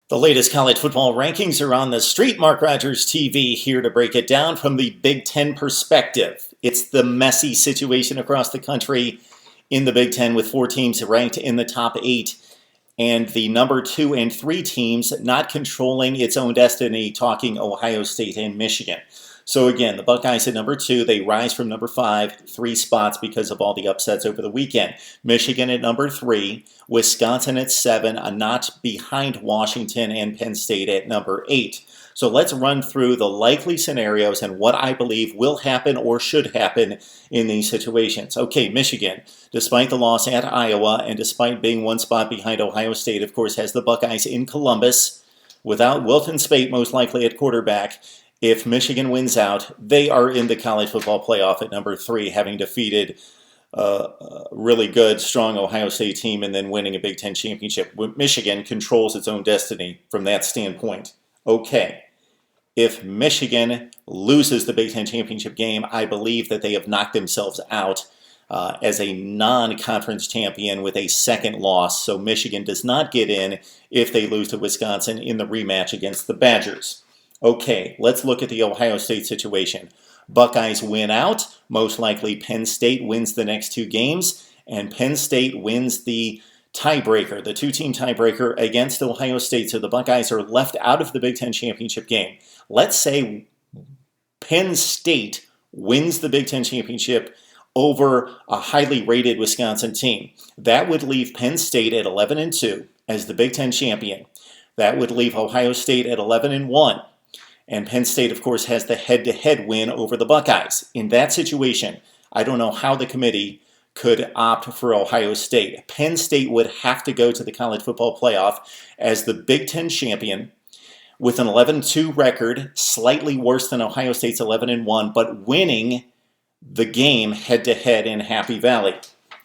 The latest college football rankings are on the street. Mark Rogers TV here to break it down from the Big Ten perspective. It's the messy situation across the country in the Big Ten with 4 teams ranked in the top 8 and the number 2 and 3 teams not controlling its own destiny, talking Ohio State and Michigan. So again, the Buckeyes at number 2, they rise from number 5, 3 spots because of all the upsets over the weekend. Michigan at number 3, Wisconsin at 7, a notch behind Washington, and Penn State at number 8. So let's run through the likely scenarios and what I believe will happen or should happen in these situations. Okay, Michigan, despite the loss at Iowa and despite being 1 spot behind Ohio State, of course, has the Buckeyes in Columbus without Wilton Speight most likely at quarterback. If Michigan wins out, they are in the college football playoff at number 3, having defeated a really good, strong Ohio State team and then winning a Big Ten championship. Michigan controls its own destiny from that standpoint. Okay, if Michigan loses the Big Ten championship game, I believe that they have knocked themselves out as a non-conference champion with a second loss. So Michigan does not get in if they lose to Wisconsin in the rematch against the Badgers. Okay, let's look at the Ohio State situation. Buckeyes win out. Most likely Penn State wins the next 2 games, and Penn State wins the tiebreaker, the 2-team tiebreaker against Ohio State. So the Buckeyes are left out of the Big Ten championship game. Let's say Penn State wins the Big Ten championship over a highly rated Wisconsin team. That would leave Penn State at 11-2 as the Big Ten champion. That would leave Ohio State at 11-1. And Penn State, of course, has the head-to-head win over the Buckeyes. In that situation, I don't know how the committee could opt for Ohio State. Penn State would have to go to the college football playoff as the Big Ten champion with an 11-2 record, slightly worse than Ohio State's 11-1, but winning the game head-to-head in Happy Valley.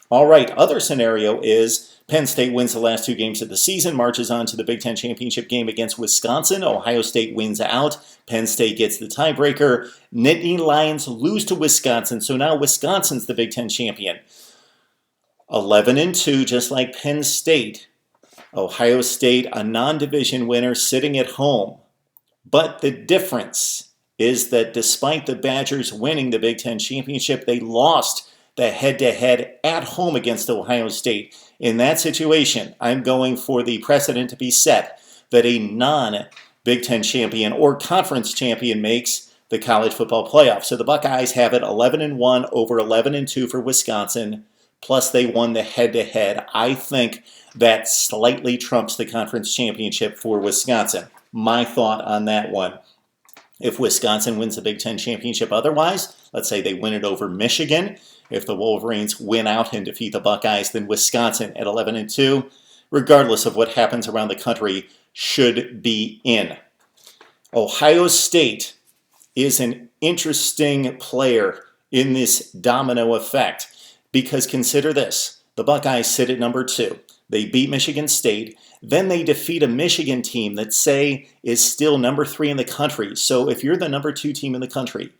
All right, other scenario is Penn State wins the last 2 games of the season, marches on to the Big Ten championship game against Wisconsin. Ohio State wins out. Penn State gets the tiebreaker. Nittany Lions lose to Wisconsin, so now Wisconsin's the Big Ten champion. 11-2, just like Penn State. Ohio State, a non-division winner, sitting at home. But the difference is that despite the Badgers winning the Big Ten championship, they lost the head-to-head at home against Ohio State. In that situation, I'm going for the precedent to be set that a non-Big Ten champion or conference champion makes the college football playoff. So the Buckeyes have it 11-1 over 11-2 for Wisconsin, plus they won the head-to-head. I think that slightly trumps the conference championship for Wisconsin. My thought on that one. If Wisconsin wins the Big Ten championship otherwise, let's say they win it over Michigan. If the Wolverines win out and defeat the Buckeyes, then Wisconsin at 11-2, regardless of what happens around the country, should be in. Ohio State is an interesting player in this domino effect because consider this. The Buckeyes sit at number 2. They beat Michigan State. Then they defeat a Michigan team that, say, is still number 3 in the country. So if you're the number 2 team in the country,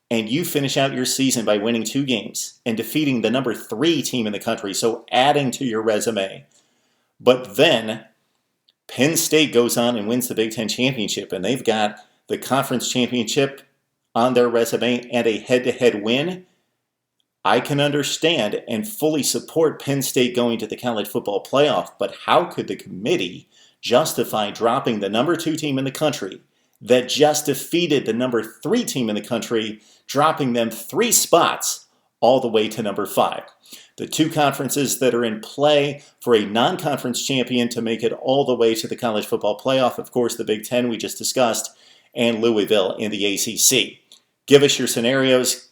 and you finish out your season by winning 2 games and defeating the number 3 team in the country, so adding to your resume. But then Penn State goes on and wins the Big Ten championship, and they've got the conference championship on their resume and a head-to-head win. I can understand and fully support Penn State going to the college football playoff, but how could the committee justify dropping the number 2 team in the country that just defeated the number 3 team in the country, dropping them 3 spots all the way to number 5. The 2 conferences that are in play for a non-conference champion to make it all the way to the college football playoff, of course, the Big Ten we just discussed, and Louisville in the ACC. Give us your scenarios,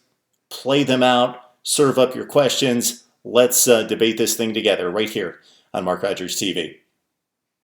play them out, serve up your questions. Let's debate this thing together right here on Mark Rogers TV.